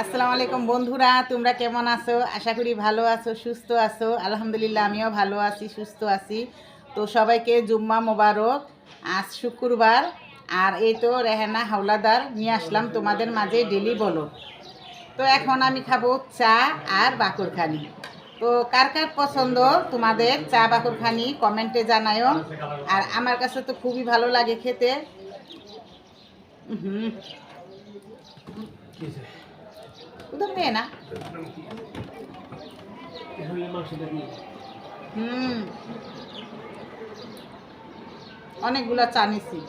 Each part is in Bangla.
আসসালামু আলাইকুম বন্ধুরা, তোমরা কেমন আছো? আশা করি ভালো আছো, সুস্থ আছো। আলহামদুলিল্লাহ আমিও ভালো আছি, সুস্থ আছি। তো সবাইকে জুম্মা মোবারক। আজ শুক্রবার, আর এই তো রেহানা হাওলাদার নিয়ে আসলাম তোমাদের মাঝে ডেলি বলো। তো এখন আমি খাবো চা আর বাকরখানি। তো কার কার পছন্দ তোমাদের চা বাকরখানি কমেন্টে জানায়ও। আর আমার কাছে তো খুবই ভালো লাগে খেতে। হুম, উদম দেয় না। হুম, অনেকগুলো চা নিছি।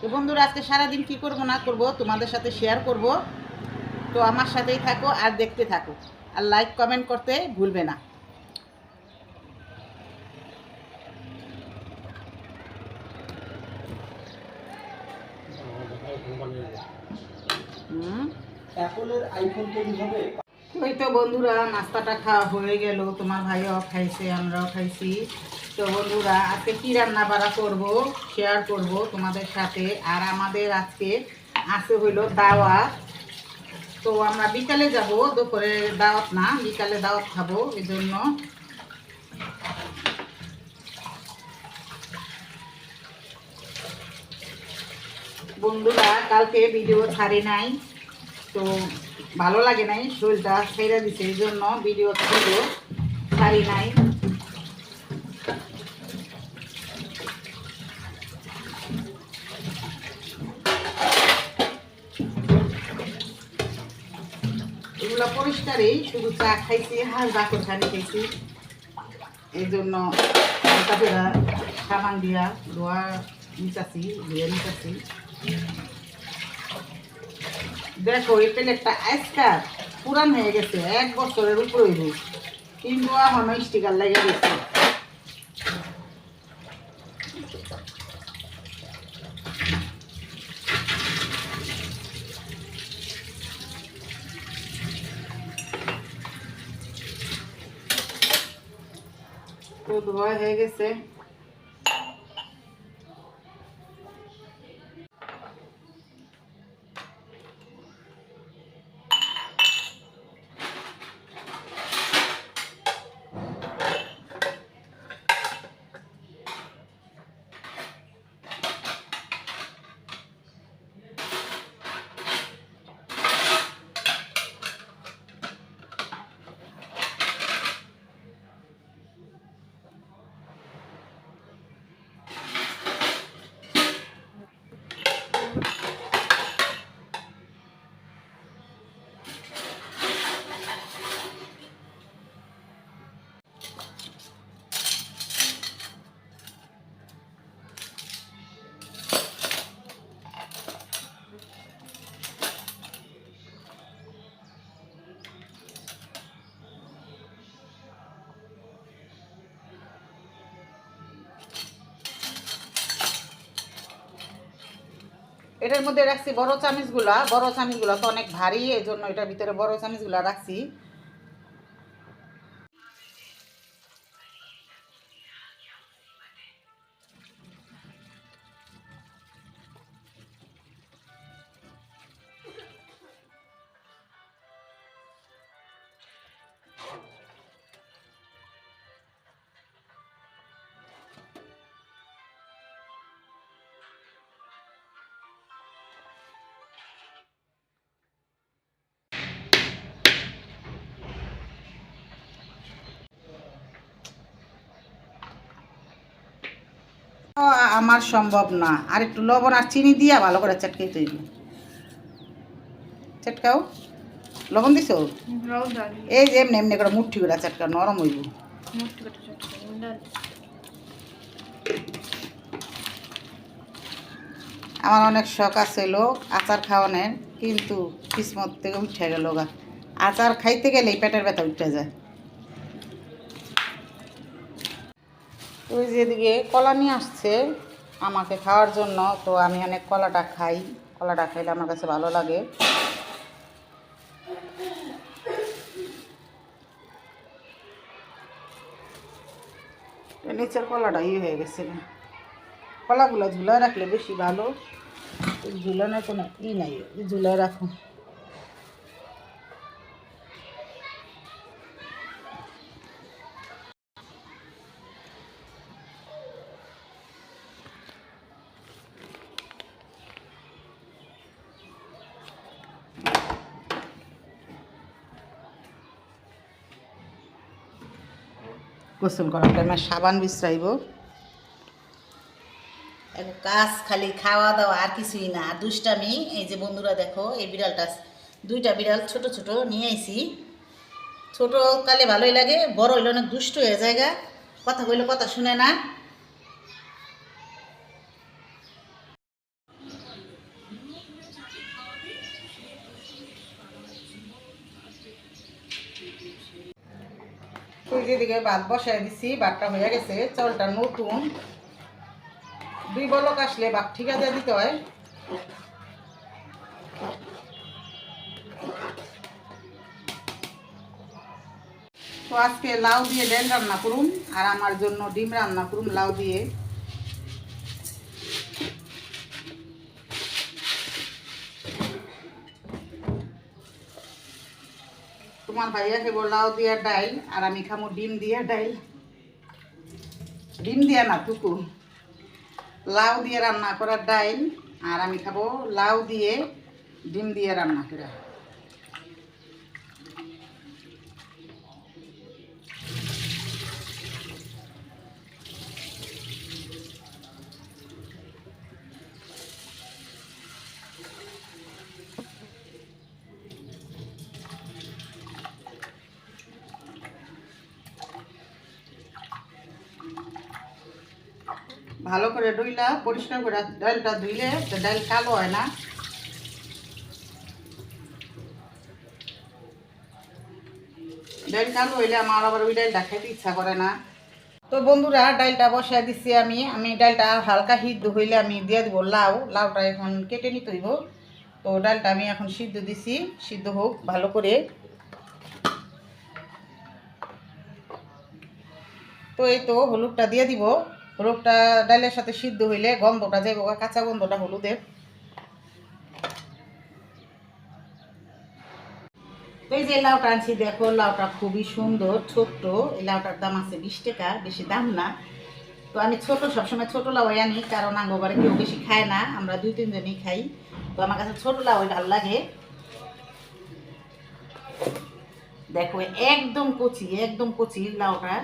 তো বন্ধুরা, আজকে সারাদিন কি করব না করব তোমাদের সাথে শেয়ার করব। তো আমার সাথেই থাকো আর দেখতে থাকো, আর লাইক কমেন্ট করতে ভুলবে না। অ্যাপলের আইফোন তৈরি হবে। ওই তো বন্ধুরা, নাস্তাটা খাওয়া হয়ে গেল, তোমার ভাইও খাইছে, আমরাও খাইছি। তো বন্ধুরা, আজকে কি রান্না বাড়া করব শেয়ার করব তোমাদের সাথে। আর আমাদের আজকে আছে হইল দাওয়াত। তো আমরা বিকালে যাব, দুপুরে দাওয়াত না, বিকালে দাওয়াত খাবো, এই জন্য। বন্ধুরা, কালকে ভিডিও ছাড়ি নাই, তো ভালো লাগে নাই, শরীরটা ছেড়ে দিছে, এই জন্য ভিডিও ছাড়ি নাই। এগুলো পরিষ্কারই, শুধু চা খাইছি আর বাকরখানি খাইছি, এই জন্য হালকা করে সাবান দিয়া ধোয়া নিতাছি, ধুয়ে নিতাছি। দেখো, এই প্লেটটা আজকাল পুরান হয়ে গেছে, 1 বছরের উপর হইব, কিন্তু এখনো স্টিকার লেগে গেছে। তো ধোয়া হয়ে গেছে। এটার মধ্যে রাখছি বড় চামিচগুলা, বড় চামিচগুলা তো অনেক ভারী, এই জন্য এটার ভিতরে বড় চামিচগুলা রাখছি। আমার সম্ভব না, আর একটু লবণ আর চিনি দিয়া ভালো করে চটকে তৈরি। চটকাও, লবণ দিছো? এই যে এমনি এমনি করে মুঠি করে চটকা, নরম হইব। আমার অনেক শখ আছিল আচার খাওয়ানোর, কিন্তু কিসমত থেকে উঠে গেল গা। আচার খাইতে গেলেই পেটের ব্যথা উঠে যায়। ওই যেদিকে কলা নিয়ে আসছে আমাকে খাওয়ার জন্য, তো আমি অনেক কলাটা খাই। কলাটা খাইলে আমার কাছে ভালো লাগে। নিচের কলাটা হয়ে গেছে না, কলাগুলো ঝুলা রাখলে বেশি ভালো। ঝুলানোর কোনো নাই, ঝুলা রাখো। গোসল করার টাইমে সাবান বিশ্রাইব। কাজ খালি খাওয়া দাওয়া আর কিছুই না, আর দুষ্টামি। এই যে বন্ধুরা দেখো, এই বিড়ালটা, দুইটা বিড়াল ছোট ছোট নিয়ে আইছি। ছোট কালে ভালোই লাগে, বড় হইলে অনেক দুষ্ট হয়ে জায়গা, কথা কইলে কথা শুনে না। যেদিকে ভাত বসাই দিছি, ভাতটা হয়ে গেছে, চাউলটা নতুন, 2 বলক আসলে ভাত ঠিকা দিয়ে দিতে হয়। তো আজকে লাউ দিয়ে ডাল রান্না করুন, আর আমার জন্য ডিম রান্না করুন লাউ দিয়ে। তোমার ভাইয়া খেবো লাউ দিয়া ডাল, আর আমি খাবো ডিম দিয়া ডাল। ডিম দিয়া না, টুকু লাউ দিয়ে রান্না করার ডাল, আর আমি খাবো লাউ দিয়ে ডিম দিয়ে রান্না করা। ভালো করে ধুইলা পরিষ্কার করে ডালটা ধুইলে ডাল কালো হয় না। ডাল কালো হইলে আমার আবার ওই ডালটা খেতে ইচ্ছা করে না। তো বন্ধুরা, ডালটা বসাই দিচ্ছি আমি ডালটা হালকা সিদ্ধ হইলে আমি দিয়ে দেবো লাউটা এখন কেটে নিতে হইব। তো ডালটা আমি এখন সিদ্ধ দিছি, সিদ্ধ হোক ভালো করে। তো এই তো হলুদটা দিয়ে দিব। হলুদটা ডালের সাথে সিদ্ধ হইলে গন্ধটা যাইব, কাঁচা গন্ধটা হলুদের। তো এই যে লাউটা আনছি, দেখো লাউটা খুবই সুন্দর, ছোট্ট। এই লাউটার দাম আছে 20 টাকা, বেশি দাম না। তো আমি সবসময় ছোট লাউ আনি, কারণ আঙ্গবারে কেউ বেশি খায় না, আমরা 2-3 জনই খাই। তো আমার কাছে ছোট লাউ ভালো লাগে। দেখো একদম কচি লাউটা।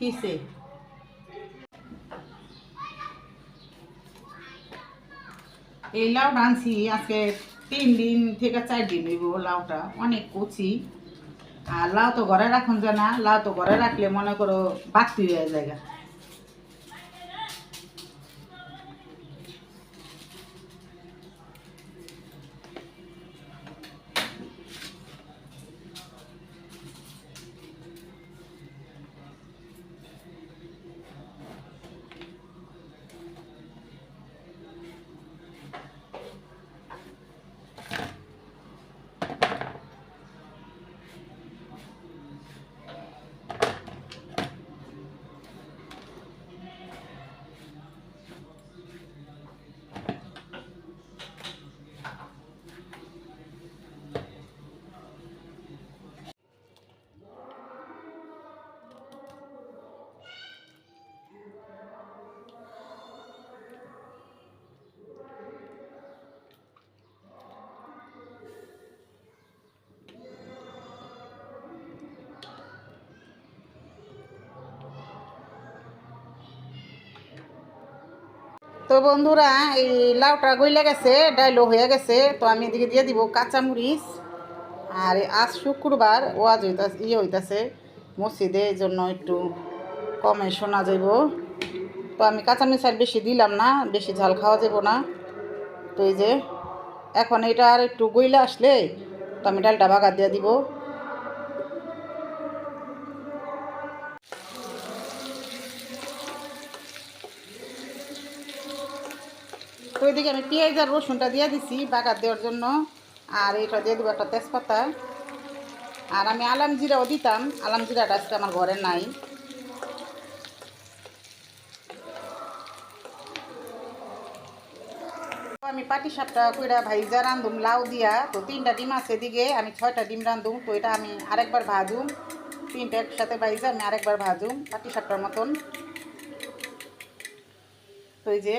কিসে এই লাউটা আনছি আজকে 3 দিন থেকে 4 দিন হইব। লাউটা অনেক কচি, আর লাউ তো ঘরে রাখুন যায় না। লাউ তো ঘরে রাখলে মনে করো বাতি হয়ে যায়। তো বন্ধুরা, এই লাউটা গইলে গেছে, ডাইলও হয়ে গেছে। তো আমি এদিকে দিয়ে দিব কাঁচামরিচ। আর আজ শুক্রবার ওয়াজ হইতাছে মসজিদে, এই জন্য একটু কমে শোনা যাইব। তো আমি কাঁচামরিচ আর বেশি দিলাম না, বেশি ঝাল খাওয়া যাব না। তো এই যে এখন এটা আর একটু গইলা আসলে তো আমি ডালটা বাগার দিয়ে দিব। তো ওইদিকে আমি পেঁয়াজ আর রসুনটা দিয়ে দিছি বাগার দেওয়ার জন্য। আর এটা দিয়ে দেবো একটা তেজপাতা। আর আমি আলাম জিরাও দিতাম, আলাম জিরাটা আজকে আমার ঘরে নাই। আমি পাটি সাপটা কইরা ভাইজা রান্ধুম লাউ দিয়া। তো 3টা ডিম আছে এদিকে, আমি 6টা ডিম রান্ধুম। তো এটা আমি আরেকবার ভাজুম, 3টা একসাথে ভাইজা আমি আরেকবার ভাজুম পাটি সাপটার মতন। তো এই যে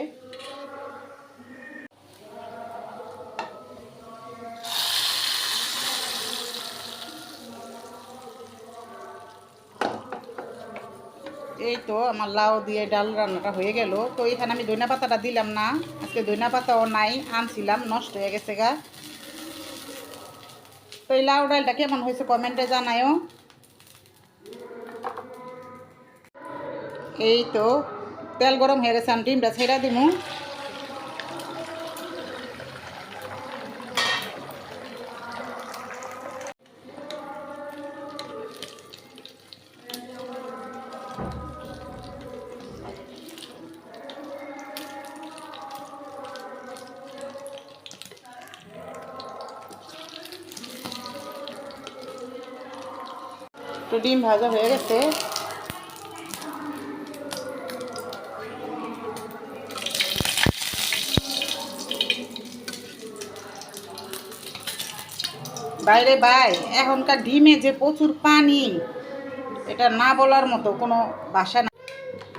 এই তো আমার লাউ দিয়ে ডাল রান্নাটা হয়ে গেল। তো এখানে আমি ধনিয়া পাতাটা দিলাম না, আজকে ধনিয়া পাতাও নাই, আনছিলাম নষ্ট হয়ে গেছে গা। তো এই লাউ ডালটা কেমন হয়েছে কমেন্টে জানায়ও। এই তো তেল গরম হয়ে গেছে, আমি ডিমটা ছেড়া দিমু। তো ডিম ভাজা হয়ে গেছে। বাইরে ভাই এখনকার ডিমে যে প্রচুর পানি, এটা না বলার মতো কোনো ভাষা না।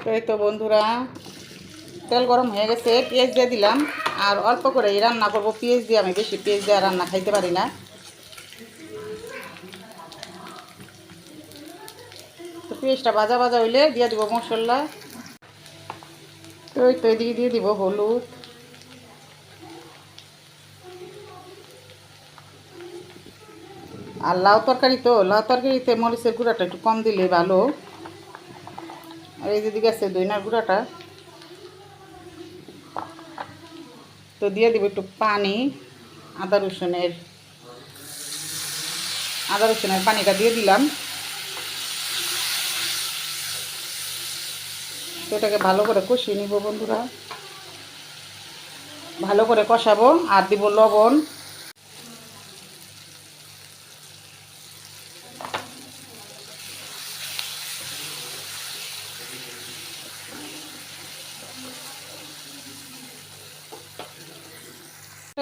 তো এই তো বন্ধুরা তেল গরম হয়ে গেছে, পেঁয়াজ দিয়ে দিলাম। আর অল্প করে রান্না করবো পেঁয়াজ দিয়ে, আমি বেশি পেঁয়াজ দিয়ে রান্না খাইতে পারি না। তো পেঁয়াজটা ভাজা ভাজা হইলে দিয়ে দিব মশলা। তো ওই তো এদিকে দিয়ে দিব হলুদ, আর লাউ তরকারি, তো লাউ তরকারিতে মরিচের গুঁড়াটা একটু কম দিলে ভালো। আর এই যেদিকে আছে দইনার গুঁড়াটা, তো দিয়ে দিব একটু পানি। আদা রসুনের পানিটা দিয়ে দিলাম। তো এটাকে ভালো করে কষিয়ে নিব বন্ধুরা, ভালো করে কষাবো। আর দিব লবণ।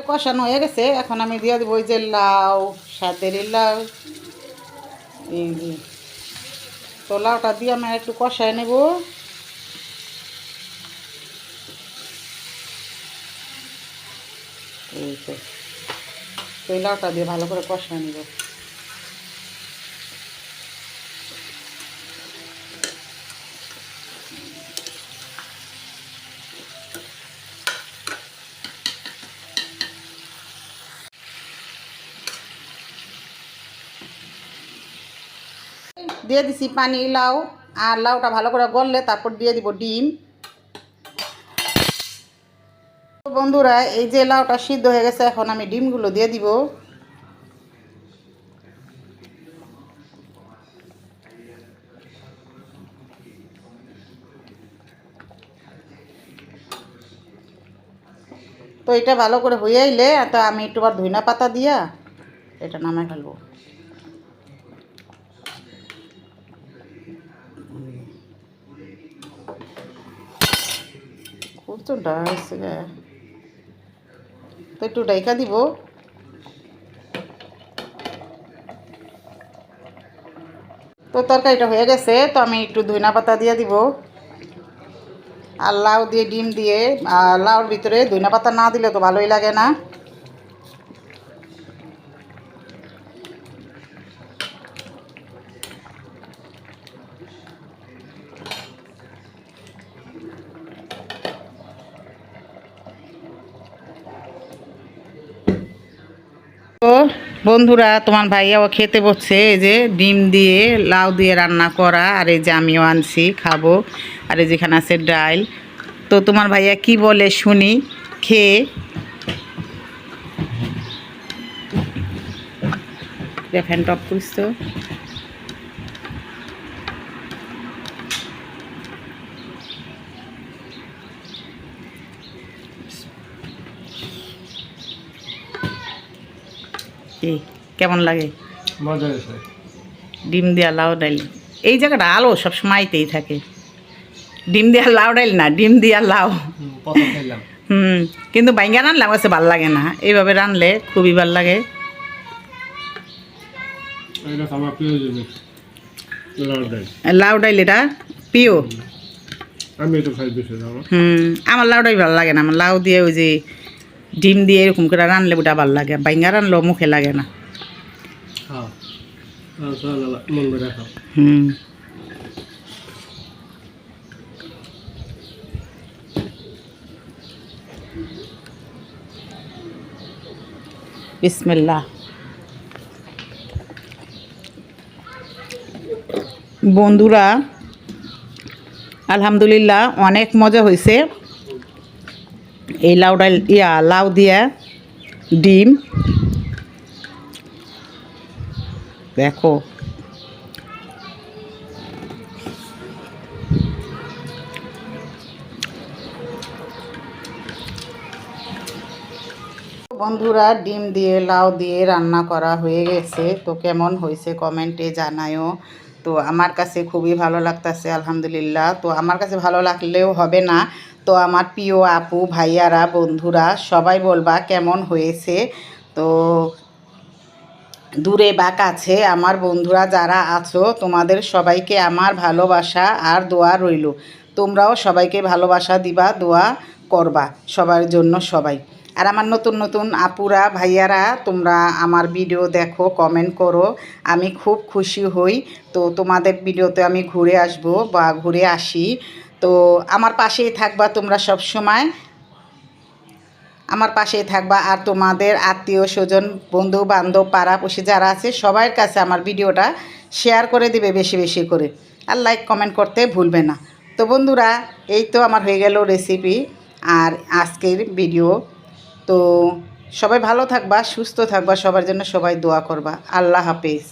কষানো হয়ে গেছে, এখন আমি দিয়ে দেবো ওই যে লাউ, সাদের লাউ। এই যে তো লাউটা দিয়ে আমি একটু কষায় নেব। এই তো এই লাউটা দিয়ে ভালো করে কষায় নেব। দিয়ে দিছি পানি লাউ, আর লাউটা ভালো করে গললে তারপর দিয়ে দিব ডিম। বন্ধুরা এই যে লাউটা সিদ্ধ হয়ে গেছে, এখন আমি ডিমগুলো দিয়ে দিব। তো এটা ভালো করে হয়ে আইলে তো আমি একটু বার ধনিয়া পাতা দিয়া এটা নামাই ফেলবো। কুচনটা হয়েছে তো একটু ডাইকা দিব। তো তরকারিটা হয়ে গেছে, তো আমি একটু ধনিয়া পাতা দিয়ে দিব। আর লাউ দিয়ে ডিম দিয়ে, আর লাউর ভিতরে ধনিয়া পাতা না দিলে তো ভালোই লাগে না। তো বন্ধুরা তোমার ভাইয়াও খেতে বসছে, এই যে ডিম দিয়ে লাউ দিয়ে রান্না করা, আর এই যে আমিও আনছি খাবো। আর এই যেখানে আছে ডাল। তো তোমার ভাইয়া কি বলে শুনি খেয়ে। ফ্যান টপ করিস তো। কি কেমন লাগে? মজা হয়েছে। ডিম দিয়া লাউ ডাইল, এই জায়গাটা আলো সব সময়তেই থাকে। ডিম দিয়া লাউ ডাইল না, ডিম দিয়া লাউ। প্রথম খাইলাম। কিন্তু বাইঙ্গা রানলে আমার কাছে ভাল লাগে না, এইভাবে রানলে খুবই ভাল লাগে। এটা আমার প্রিয় জিনিস, লাউ ডাল। লাউ ডাইল এটা প্রিয়। আমি এটা খাই বেশি আমার। আমার লাউ ডাইল ভালো লাগে না, আমার লাউ দিয়ে ওই যে ডিম দিয়ে এরকম করে রানলে ওটা ভালো লাগে, বাইঙ্গা রানলেও মুখে লাগে না। হ্যাঁ, মন করে খাও। বিসমিল্লাহ। বন্ধুরা আলহামদুলিল্লাহ অনেক মজা হয়েছে এই লাউ ডাল লাউ দিয়া ডিম। দেখো বন্ধুরা, ডিম দিয়ে লাউ দিয়ে রান্না করা হয়ে গেছে। তো কেমন হয়েছে কমেন্টে জানায়ও। তো আমার কাছে খুবই ভালো লাগতেছে আলহামদুলিল্লাহ। তো আমার কাছে ভালো লাগলেও হবে না, তো আমার প্রিয় আপু ভাইয়ারা বন্ধুরা সবাই বলবা কেমন হয়েছে। তো দূরে বা কাছে আমার বন্ধুরা যারা আছো তোমাদের সবাইকে আমার ভালোবাসা আর দোয়া রইল। তোমরাও সবাইকে ভালোবাসা দিবা, দোয়া করবা সবার জন্য সবাই। আর আমার নতুন নতুন আপুরা ভাইয়ারা তোমরা আমার ভিডিও দেখো, কমেন্ট করো, আমি খুব খুশি হই। তো তোমাদের ভিডিওতে আমি ঘুরে আসব বা ঘুরে আসি। তো আমার পাশেই থাকবা তোমরা সব সময়, আমার পাশেই থাকবা। আর তোমাদের আত্মীয় স্বজন বন্ধু বান্ধব পাড়াপড়শি যারা আছে সবার কাছে আমার ভিডিওটা শেয়ার করে দিবে বেশি বেশি করে, আর লাইক কমেন্ট করতে ভুলবে না। তো বন্ধুরা এই তো আমার হয়ে গেল রেসিপি আর আজকের ভিডিও। তো সবাই ভালো থাকবা, সুস্থ থাকবা, সবার জন্য সবাই দোয়া করবা। আল্লাহ হাফেজ।